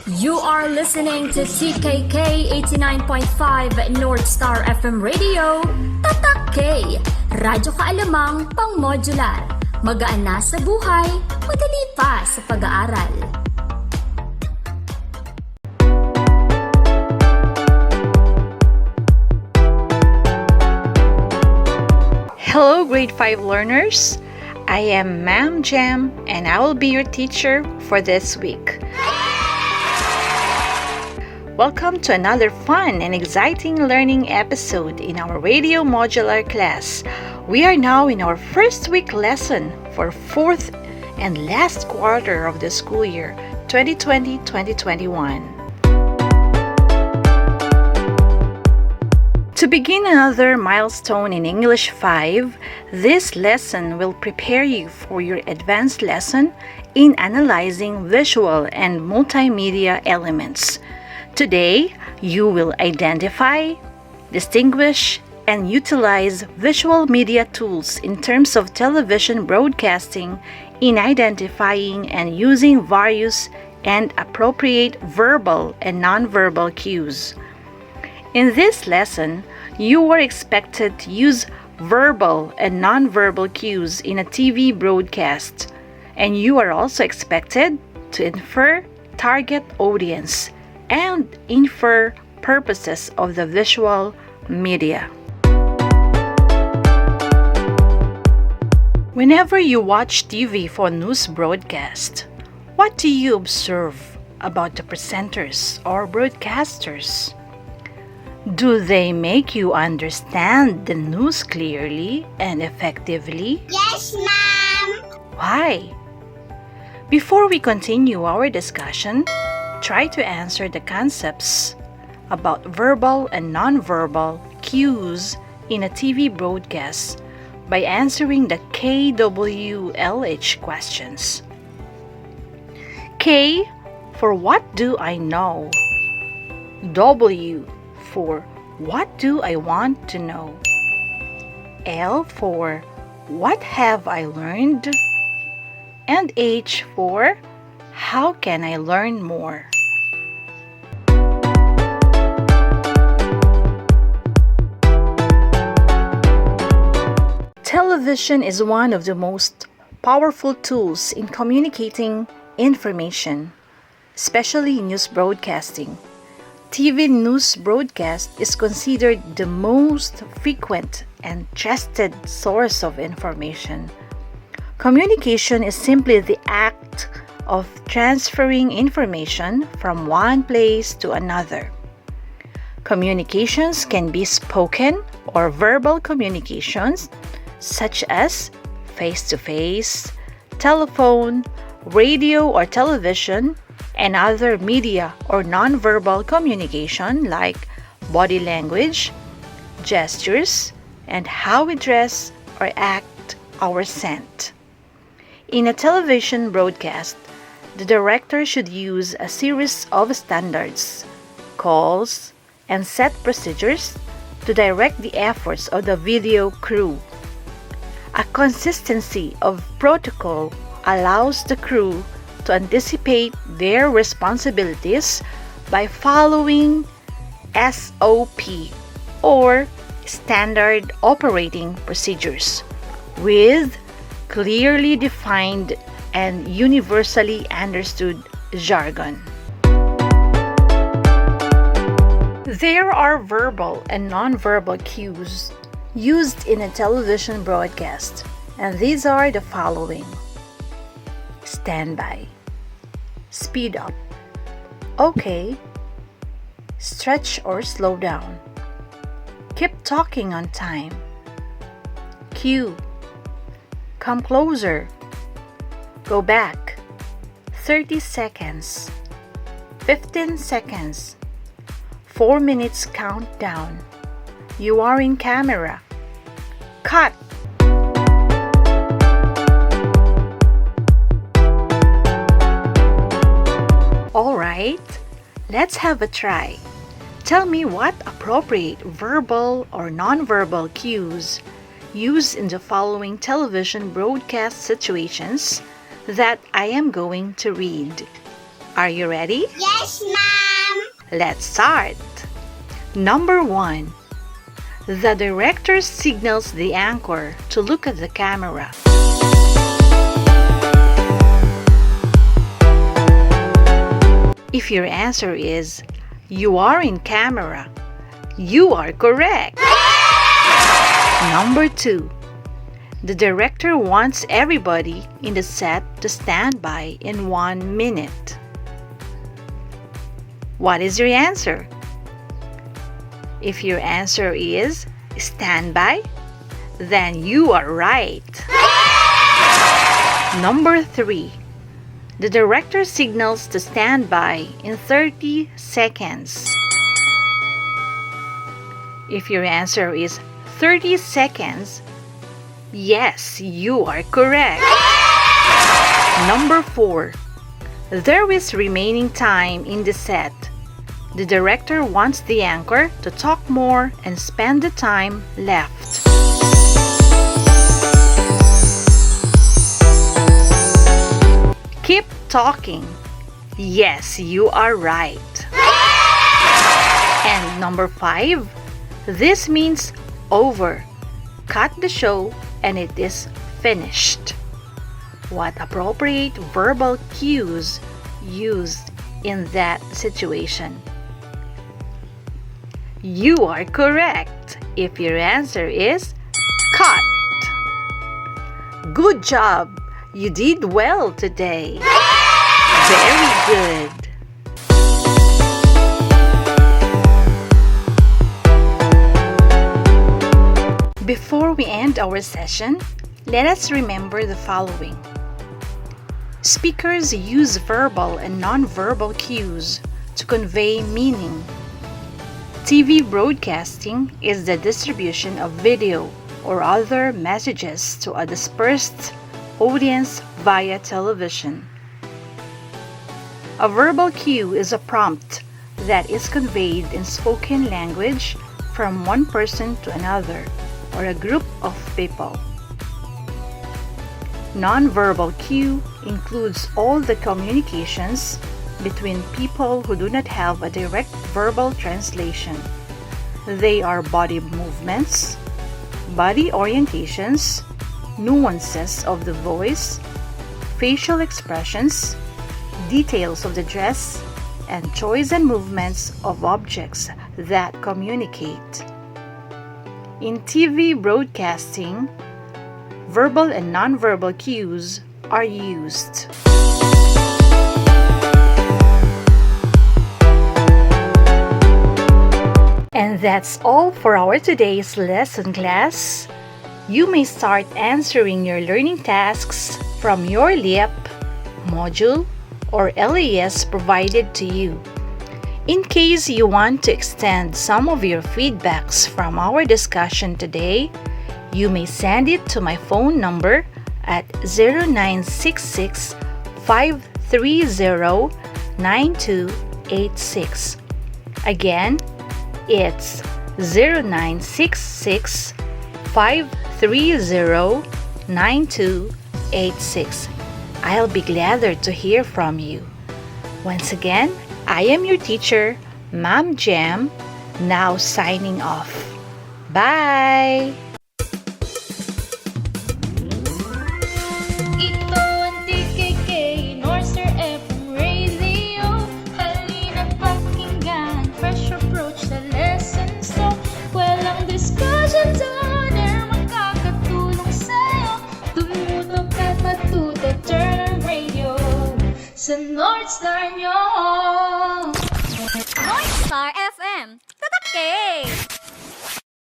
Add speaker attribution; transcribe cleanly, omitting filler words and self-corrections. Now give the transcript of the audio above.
Speaker 1: You are listening to TKK 89.5 North Star FM Radio. Tatak K, radyo kaalamang pang-modular. Magaan na sa buhay, madali pa sa pag-aaral.
Speaker 2: Hello, grade 5 learners. I am Ma'am Jam and I will be your teacher for this week. Welcome to another fun and exciting learning episode in our radio modular class. We are now in our first week lesson for fourth and last quarter of the school year 2020-2021. To begin another milestone in English 5, this lesson will prepare you for your advanced lesson in analyzing visual and multimedia elements. Today, you will identify, distinguish, and utilize visual media tools in terms of television broadcasting in identifying and using various and appropriate verbal and nonverbal cues. In this lesson, you are expected to use verbal and nonverbal cues in a TV broadcast, and you are also expected to infer target audience and infer purposes of the visual media. Whenever you watch TV for news broadcast, what do you observe about the presenters or broadcasters? Do they make you understand the news clearly and effectively?
Speaker 3: Yes, ma'am.
Speaker 2: Why? Before we continue our discussion, try to answer the concepts about verbal and nonverbal cues in a TV broadcast by answering the KWLH questions. K for what do I know? W for what do I want to know? L for what have I learned? And H for how can I learn more? Television is one of the most powerful tools in communicating information, especially in news broadcasting. TV news broadcast is considered the most frequent and trusted source of information. Communication is simply the act of transferring information from one place to another. Communications can be spoken or verbal communications, such as face-to-face, telephone, radio or television, and other media or nonverbal communication like body language, gestures, and how we dress or act our scent. In a television broadcast, the director should use a series of standards, calls, and set procedures to direct the efforts of the video crew. A consistency of protocol allows the crew to anticipate their responsibilities by following SOP or Standard Operating Procedures with clearly defined and universally understood jargon. There are verbal and nonverbal cues used in a television broadcast, and these are the following: stand by, speed up, okay, stretch or slow down, keep talking on time, cue, come closer, go back, 30 seconds, 15 seconds, 4 minutes countdown, you are in camera, cut. Alright, let's have a try. Tell me what appropriate verbal or nonverbal cues used in the following television broadcast situations that I am going to read. Are you ready?
Speaker 3: Yes, ma'am.
Speaker 2: Let's start. Number 1. The director signals the anchor to look at the camera. If your answer is, you are in camera, you are correct. Number 2. The director wants everybody in the set to stand by in 1 minute. What is your answer? If your answer is stand by, then you are right. Number 3. The director signals to stand by in 30 seconds. If your answer is 30 seconds, yes, you are correct. Number 4. There is remaining time in the set. The director wants the anchor to talk more and spend the time left. Keep talking. Yes, you are right. And number 5. This means over. Cut the show and it is finished. What appropriate verbal cues used in that situation? You are correct if your answer is cut. Good job! You did well today. Very good. Before we end our session, let us remember the following. Speakers use verbal and non-verbal cues to convey meaning. TV broadcasting is the distribution of video or other messages to a dispersed audience via television. A verbal cue is a prompt that is conveyed in spoken language from one person to another or a group of people. Non-verbal cue includes all the communications between people who do not have a direct verbal translation. They are body movements, body orientations, nuances of the voice, facial expressions, details of the dress, and choice and movements of objects that communicate. In TV broadcasting, verbal and non-verbal cues are used. And that's all for our today's lesson, class. You may start answering your learning tasks from your LIEP, module, or LAS provided to you. In case you want to extend some of your feedbacks from our discussion today, you may send it to my phone number at 0966 530 9286. Again, it's 0966 530 9286. I'll be glad to hear from you. Once again, I am your teacher, Ma'am Jam, now signing off. Bye!
Speaker 4: Ito ang TKK, Northstar FM Radio. Halina't pakinggan, fresh approach sa lessons to. Walang discussion zone, makakatulong sa'yo. Tumutok at matuto, turn on radio sa Northstar nyo.
Speaker 1: Northstar FM. Tatak!